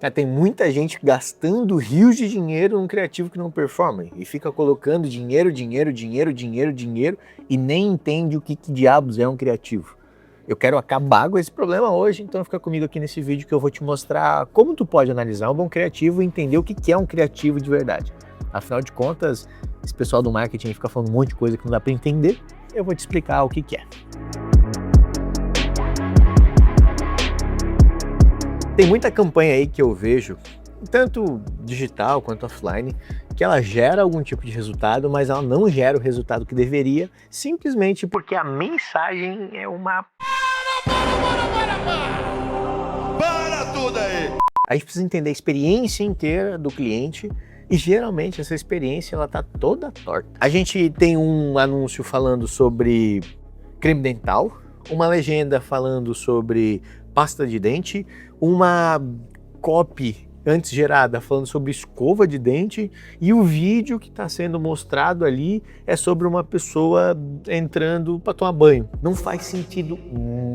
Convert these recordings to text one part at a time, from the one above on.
Tem muita gente gastando rios de dinheiro num criativo que não performa e fica colocando dinheiro e nem entende o que diabos é um criativo. Eu quero acabar com esse problema hoje, então fica comigo aqui nesse vídeo que eu vou te mostrar como tu pode analisar um bom criativo e entender o que é um criativo de verdade. Afinal de contas, esse pessoal do marketing fica falando um monte de coisa que não dá para entender, eu vou te explicar o que é. Tem muita campanha aí que eu vejo, tanto digital quanto offline, que ela gera algum tipo de resultado, mas ela não gera o resultado que deveria, simplesmente porque a mensagem é uma... Para tudo aí! A gente precisa entender a experiência inteira do cliente e geralmente essa experiência ela tá toda torta. A gente tem um anúncio falando sobre creme dental, uma legenda falando sobre pasta de dente, uma copy antes gerada falando sobre escova de dente e o vídeo que está sendo mostrado ali é sobre uma pessoa entrando para tomar banho. Não faz sentido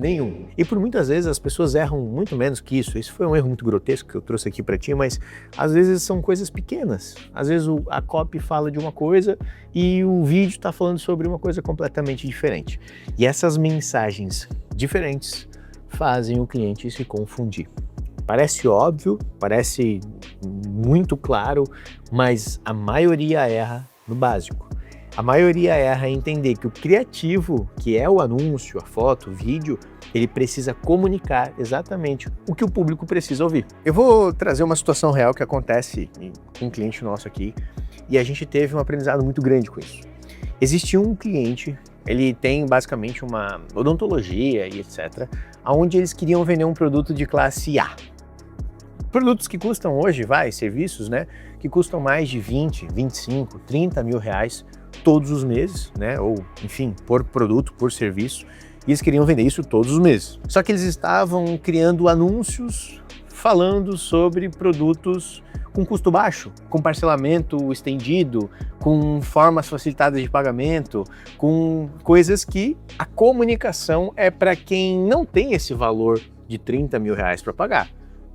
nenhum. E por muitas vezes as pessoas erram muito menos que isso. Isso foi um erro muito grotesco que eu trouxe aqui para ti, mas às vezes são coisas pequenas. Às vezes a copy fala de uma coisa e o vídeo está falando sobre uma coisa completamente diferente. E essas mensagens diferentes fazem o cliente se confundir. Parece óbvio, parece muito claro, mas a maioria erra no básico. A maioria erra em entender que o criativo, que é o anúncio, a foto, o vídeo, ele precisa comunicar exatamente o que o público precisa ouvir. Eu vou trazer uma situação real que acontece com um cliente nosso aqui e a gente teve um aprendizado muito grande com isso. Existe um cliente, ele tem basicamente uma odontologia e etc., onde eles queriam vender um produto de classe A. Produtos que custam hoje, serviços, né, que custam mais de 20, 25, 30 mil reais todos os meses, né, ou enfim, por produto, por serviço, e eles queriam vender isso todos os meses. Só que eles estavam criando anúncios falando sobre produtos com custo baixo, com parcelamento estendido, com formas facilitadas de pagamento, com coisas que a comunicação é para quem não tem esse valor de 30 mil reais para pagar.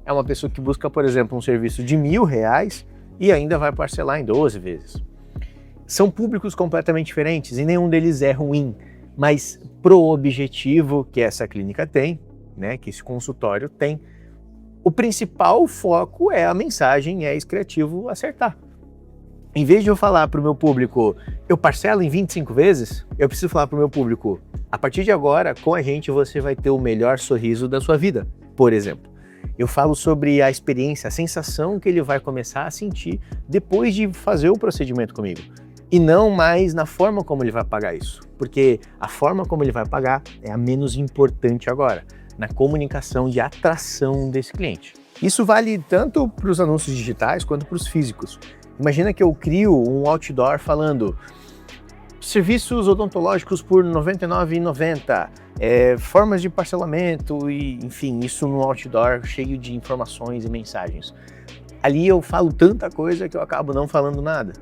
É uma pessoa que busca, por exemplo, um serviço de R$1.000 e ainda vai parcelar em 12 vezes. São públicos completamente diferentes e nenhum deles é ruim, mas pro objetivo que essa clínica tem, né, que esse consultório tem, o principal foco é a mensagem, é esse criativo acertar. Em vez de eu falar para o meu público, eu parcelo em 25 vezes, eu preciso falar para o meu público, a partir de agora, com a gente, você vai ter o melhor sorriso da sua vida, por exemplo. Eu falo sobre a experiência, a sensação que ele vai começar a sentir depois de fazer o procedimento comigo. E não mais na forma como ele vai pagar isso. Porque a forma como ele vai pagar é a menos importante agora, na comunicação de atração desse cliente. Isso vale tanto para os anúncios digitais quanto para os físicos. Imagina que eu crio um outdoor falando serviços odontológicos por R$ 99,90, formas de parcelamento e, enfim, isso no outdoor cheio de informações e mensagens. Ali eu falo tanta coisa que eu acabo não falando nada.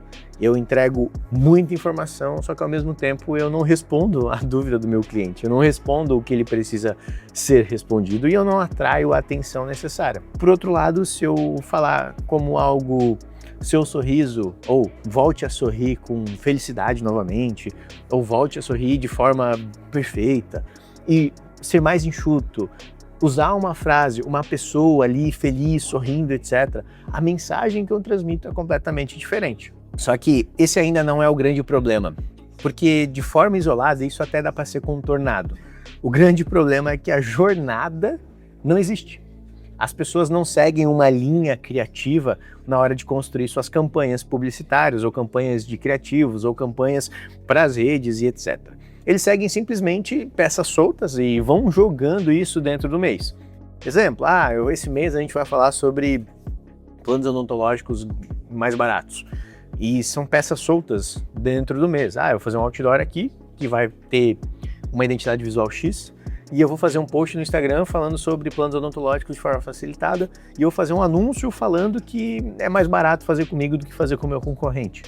Eu entrego muita informação, só que ao mesmo tempo eu não respondo a dúvida do meu cliente, eu não respondo o que ele precisa ser respondido e eu não atraio a atenção necessária. Por outro lado, se eu falar como algo, seu sorriso, ou volte a sorrir com felicidade novamente, ou volte a sorrir de forma perfeita e ser mais enxuto, usar uma frase, uma pessoa ali feliz, sorrindo, etc., a mensagem que eu transmito é completamente diferente. Só que esse ainda não é o grande problema, porque de forma isolada isso até dá para ser contornado. O grande problema é que a jornada não existe. As pessoas não seguem uma linha criativa na hora de construir suas campanhas publicitárias, ou campanhas de criativos, ou campanhas para as redes e etc. Eles seguem simplesmente peças soltas e vão jogando isso dentro do mês. Exemplo, esse mês a gente vai falar sobre planos odontológicos mais baratos. E são peças soltas dentro do mês. Eu vou fazer um outdoor aqui, que vai ter uma identidade visual X, e eu vou fazer um post no Instagram falando sobre planos odontológicos de forma facilitada, e eu vou fazer um anúncio falando que é mais barato fazer comigo do que fazer com o meu concorrente.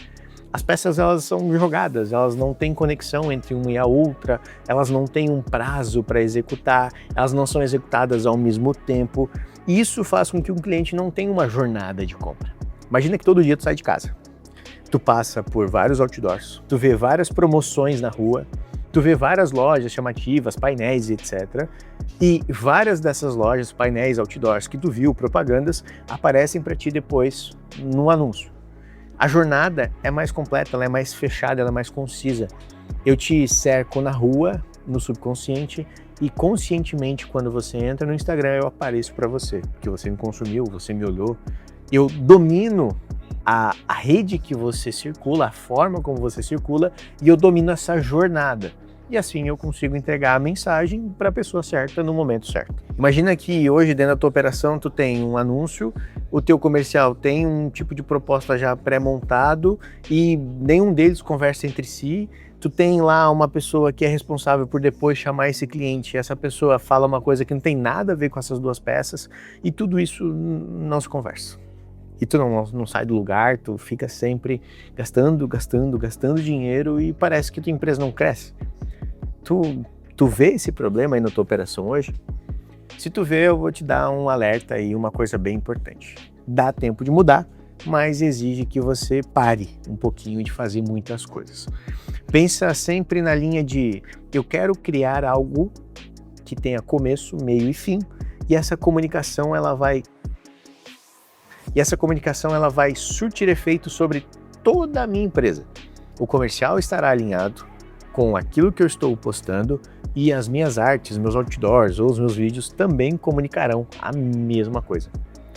As peças, elas são jogadas, elas não têm conexão entre uma e a outra, elas não têm um prazo para executar, elas não são executadas ao mesmo tempo, E isso faz com que um cliente não tenha uma jornada de compra. Imagina que todo dia tu sai de casa, tu passa por vários outdoors, tu vê várias promoções na rua, tu vê várias lojas chamativas, painéis, etc. E várias dessas lojas, painéis, outdoors que tu viu, propagandas, aparecem para ti depois no anúncio. A jornada é mais completa, ela é mais fechada, ela é mais concisa. Eu te cerco na rua, no subconsciente, e conscientemente, quando você entra no Instagram, eu apareço para você, porque você me consumiu, você me olhou. Eu domino a rede que você circula, a forma como você circula, e eu domino essa jornada. E assim eu consigo entregar a mensagem para a pessoa certa no momento certo. Imagina que hoje dentro da tua operação tu tem um anúncio, o teu comercial tem um tipo de proposta já pré-montado e nenhum deles conversa entre si. Tu tem lá uma pessoa que é responsável por depois chamar esse cliente, essa pessoa fala uma coisa que não tem nada a ver com essas duas peças e tudo isso não se conversa. E tu não sai do lugar, tu fica sempre gastando dinheiro e parece que tua empresa não cresce. Tu vê esse problema aí na tua operação hoje? Se tu vê, eu vou te dar um alerta aí, uma coisa bem importante. Dá tempo de mudar, mas exige que você pare um pouquinho de fazer muitas coisas. Pensa sempre na linha de eu quero criar algo que tenha começo, meio e fim, e essa comunicação ela vai surtir efeito sobre toda a minha empresa. O comercial estará alinhado com aquilo que eu estou postando e as minhas artes, meus outdoors ou os meus vídeos também comunicarão a mesma coisa.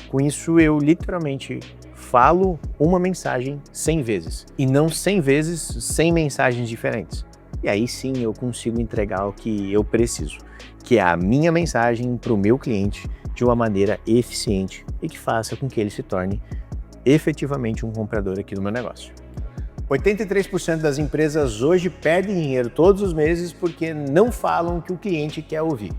Com isso, eu literalmente falo uma mensagem 100 vezes e não 100 vezes 100 mensagens diferentes. E aí sim eu consigo entregar o que eu preciso, que é a minha mensagem para o meu cliente de uma maneira eficiente e que faça com que ele se torne efetivamente um comprador aqui do meu negócio. 83% das empresas hoje perdem dinheiro todos os meses porque não falam o que o cliente quer ouvir.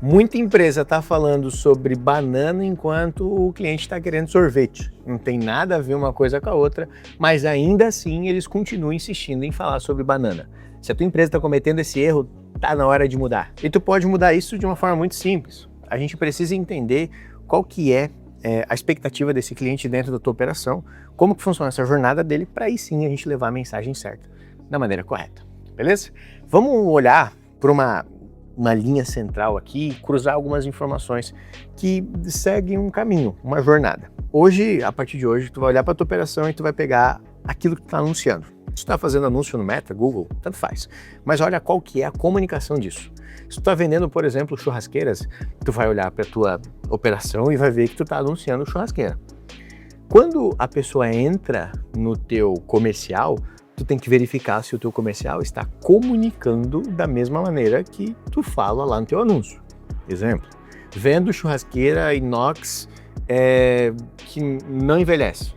Muita empresa está falando sobre banana enquanto o cliente está querendo sorvete. Não tem nada a ver uma coisa com a outra, mas ainda assim eles continuam insistindo em falar sobre banana. Se a tua empresa está cometendo esse erro, tá na hora de mudar. E tu pode mudar isso de uma forma muito simples. A gente precisa entender qual que é a expectativa desse cliente dentro da tua operação, como que funciona essa jornada dele, para aí sim a gente levar a mensagem certa, da maneira correta, beleza? Vamos olhar para uma linha central aqui, cruzar algumas informações que seguem um caminho, uma jornada. Hoje, a partir de hoje, tu vai olhar para a tua operação e tu vai pegar aquilo que tu está anunciando. Se tu está fazendo anúncio no Meta, Google, tanto faz. Mas olha qual que é a comunicação disso. Se tu está vendendo, por exemplo, churrasqueiras, tu vai olhar para a tua operação e vai ver que tu está anunciando churrasqueira. Quando a pessoa entra no teu comercial, tu tem que verificar se o teu comercial está comunicando da mesma maneira que tu fala lá no teu anúncio. Exemplo, vendo churrasqueira inox que não envelhece.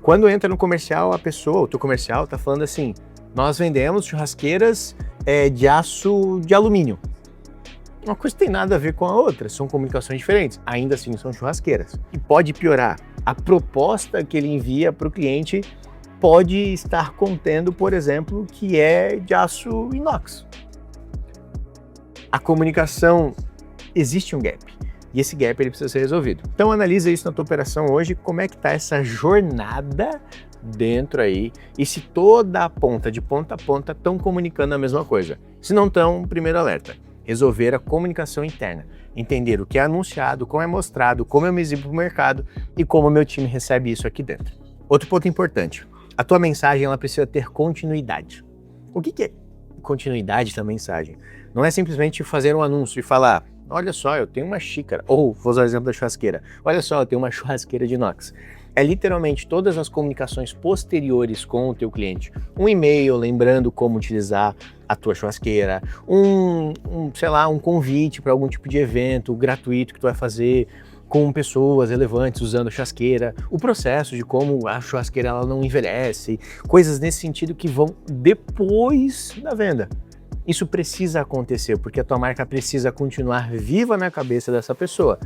Quando entra no comercial, a pessoa, o teu comercial está falando assim, nós vendemos churrasqueiras de aço de alumínio. Uma coisa não tem nada a ver com a outra, são comunicações diferentes, ainda assim são churrasqueiras. E pode piorar, a proposta que ele envia para o cliente pode estar contendo, por exemplo, que é de aço inox. A comunicação, existe um gap, e esse gap ele precisa ser resolvido. Então analisa isso na tua operação hoje, como é que está essa jornada dentro aí, e se toda a ponta, de ponta a ponta, estão comunicando a mesma coisa. Se não estão, primeiro alerta. Resolver a comunicação interna, entender o que é anunciado, como é mostrado, como eu me exibo para o mercado e como o meu time recebe isso aqui dentro. Outro ponto importante, a tua mensagem ela precisa ter continuidade. O que é continuidade da mensagem? Não é simplesmente fazer um anúncio e falar, olha só, eu tenho uma xícara, ou vou usar o exemplo da churrasqueira, olha só, eu tenho uma churrasqueira de inox. É literalmente todas as comunicações posteriores com o teu cliente. Um e-mail lembrando como utilizar a tua churrasqueira, um convite para algum tipo de evento gratuito que tu vai fazer com pessoas relevantes usando a churrasqueira, o processo de como a churrasqueira ela não envelhece, coisas nesse sentido que vão depois da venda. Isso precisa acontecer porque a tua marca precisa continuar viva na cabeça dessa pessoa.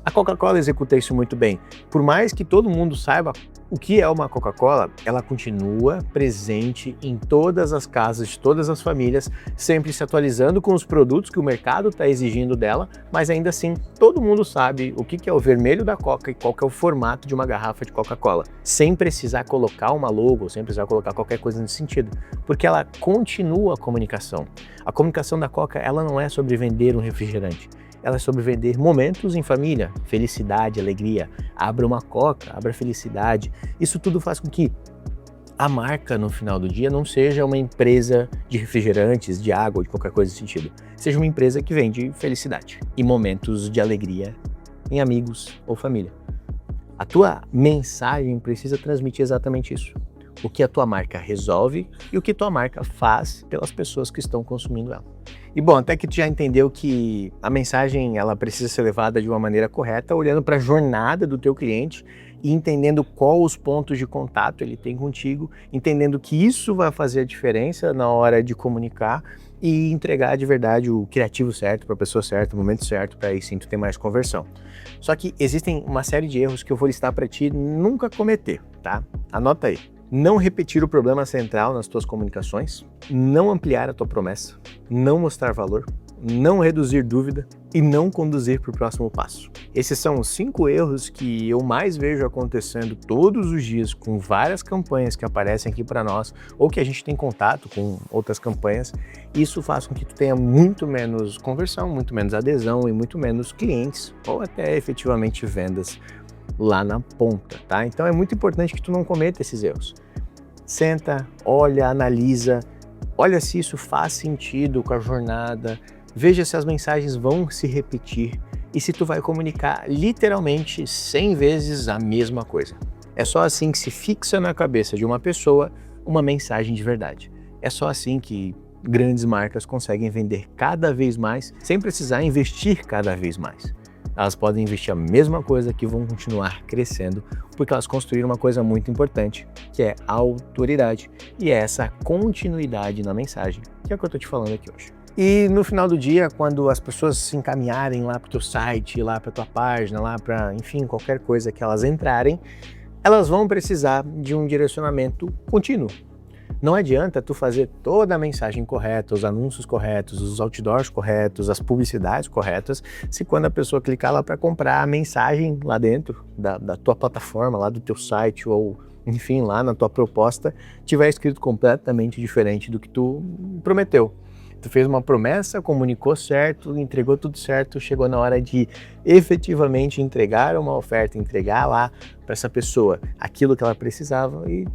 A Coca-Cola executa isso muito bem. Por mais que todo mundo saiba O que é uma Coca-Cola? Ela continua presente em todas as casas de todas as famílias, sempre se atualizando com os produtos que o mercado está exigindo dela, mas ainda assim todo mundo sabe o que é o vermelho da Coca e qual que é o formato de uma garrafa de Coca-Cola, sem precisar colocar uma logo, sem precisar colocar qualquer coisa nesse sentido, porque ela continua a comunicação. A comunicação da Coca, ela não é sobre vender um refrigerante. Ela é sobre vender momentos em família, felicidade, alegria. Abra uma Coca, abra felicidade. Isso tudo faz com que a marca, no final do dia, não seja uma empresa de refrigerantes, de água, de qualquer coisa desse sentido. Seja uma empresa que vende felicidade e momentos de alegria em amigos ou família. A tua mensagem precisa transmitir exatamente isso. O que a tua marca resolve e o que a tua marca faz pelas pessoas que estão consumindo ela. E bom, até que tu já entendeu que a mensagem ela precisa ser levada de uma maneira correta, olhando para a jornada do teu cliente e entendendo qual os pontos de contato ele tem contigo, entendendo que isso vai fazer a diferença na hora de comunicar e entregar de verdade o criativo certo para a pessoa certa, o momento certo, para aí sim tu ter mais conversão. Só que existem uma série de erros que eu vou listar para ti nunca cometer, tá? Anota aí. Não repetir o problema central nas tuas comunicações, não ampliar a tua promessa, não mostrar valor, não reduzir dúvida e não conduzir para o próximo passo. Esses são os 5 erros que eu mais vejo acontecendo todos os dias com várias campanhas que aparecem aqui para nós ou que a gente tem contato com outras campanhas. Isso faz com que tu tenha muito menos conversão, muito menos adesão e muito menos clientes ou até efetivamente vendas lá na ponta, tá? Então é muito importante que tu não cometa esses erros. Senta, olha, analisa, olha se isso faz sentido com a jornada, veja se as mensagens vão se repetir e se tu vai comunicar literalmente 100 vezes a mesma coisa. É só assim que se fixa na cabeça de uma pessoa uma mensagem de verdade. É só assim que grandes marcas conseguem vender cada vez mais sem precisar investir cada vez mais. Elas podem investir a mesma coisa que vão continuar crescendo, porque elas construíram uma coisa muito importante, que é a autoridade. E é essa continuidade na mensagem, que é o que eu estou te falando aqui hoje. E no final do dia, quando as pessoas se encaminharem lá para o teu site, lá para a tua página, lá para, enfim, qualquer coisa que elas entrarem, elas vão precisar de um direcionamento contínuo. Não adianta tu fazer toda a mensagem correta, os anúncios corretos, os outdoors corretos, as publicidades corretas, se quando a pessoa clicar lá para comprar a mensagem lá dentro da tua plataforma, lá do teu site ou, enfim, lá na tua proposta, tiver escrito completamente diferente do que tu prometeu. Tu fez uma promessa, comunicou certo, entregou tudo certo, chegou na hora de efetivamente entregar uma oferta, entregar lá para essa pessoa aquilo que ela precisava e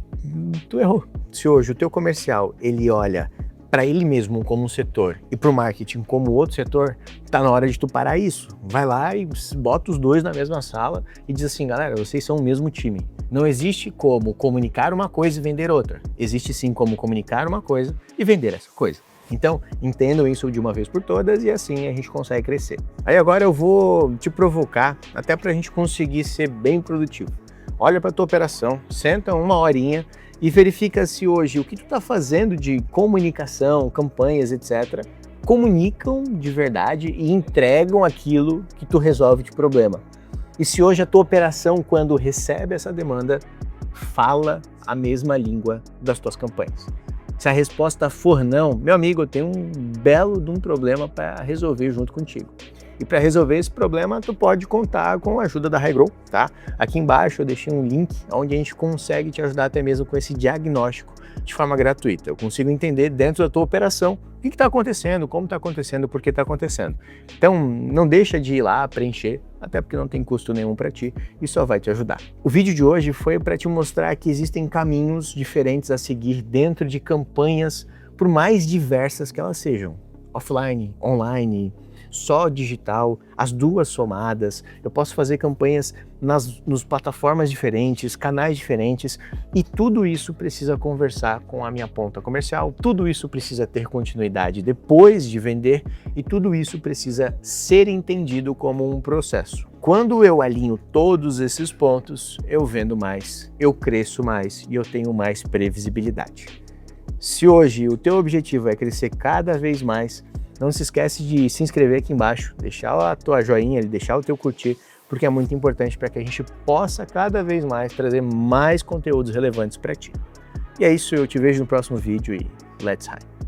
tu errou. Se hoje o teu comercial ele olha para ele mesmo como um setor e para o marketing como outro setor, tá na hora de tu parar isso. Vai lá e bota os dois na mesma sala e diz assim, galera, vocês são o mesmo time. Não existe como comunicar uma coisa e vender outra. Existe sim como comunicar uma coisa e vender essa coisa. Então, entendam isso de uma vez por todas e assim a gente consegue crescer. Aí agora eu vou te provocar até para a gente conseguir ser bem produtivo. Olha para a tua operação, senta uma horinha e verifica se hoje o que tu está fazendo de comunicação, campanhas, etc., comunicam de verdade e entregam aquilo que tu resolve de problema. E se hoje a tua operação, quando recebe essa demanda, fala a mesma língua das tuas campanhas. Se a resposta for não, meu amigo, eu tenho um belo de um problema para resolver junto contigo. E para resolver esse problema, tu pode contar com a ajuda da HighGrow, tá? Aqui embaixo eu deixei um link onde a gente consegue te ajudar até mesmo com esse diagnóstico de forma gratuita. Eu consigo entender dentro da tua operação o que está acontecendo, como está acontecendo, por que está acontecendo. Então, não deixa de ir lá preencher, até porque não tem custo nenhum para ti e só vai te ajudar. O vídeo de hoje foi para te mostrar que existem caminhos diferentes a seguir dentro de campanhas, por mais diversas que elas sejam. Offline, online, só digital, as duas somadas. Eu posso fazer campanhas nas plataformas diferentes, canais diferentes, e tudo isso precisa conversar com a minha ponta comercial, tudo isso precisa ter continuidade depois de vender e tudo isso precisa ser entendido como um processo. Quando eu alinho todos esses pontos, eu vendo mais, eu cresço mais e eu tenho mais previsibilidade. Se hoje o teu objetivo é crescer cada vez mais, não se esquece de se inscrever aqui embaixo, deixar a tua joinha, deixar o teu curtir, porque é muito importante para que a gente possa cada vez mais trazer mais conteúdos relevantes para ti. E é isso, eu te vejo no próximo vídeo e let's high!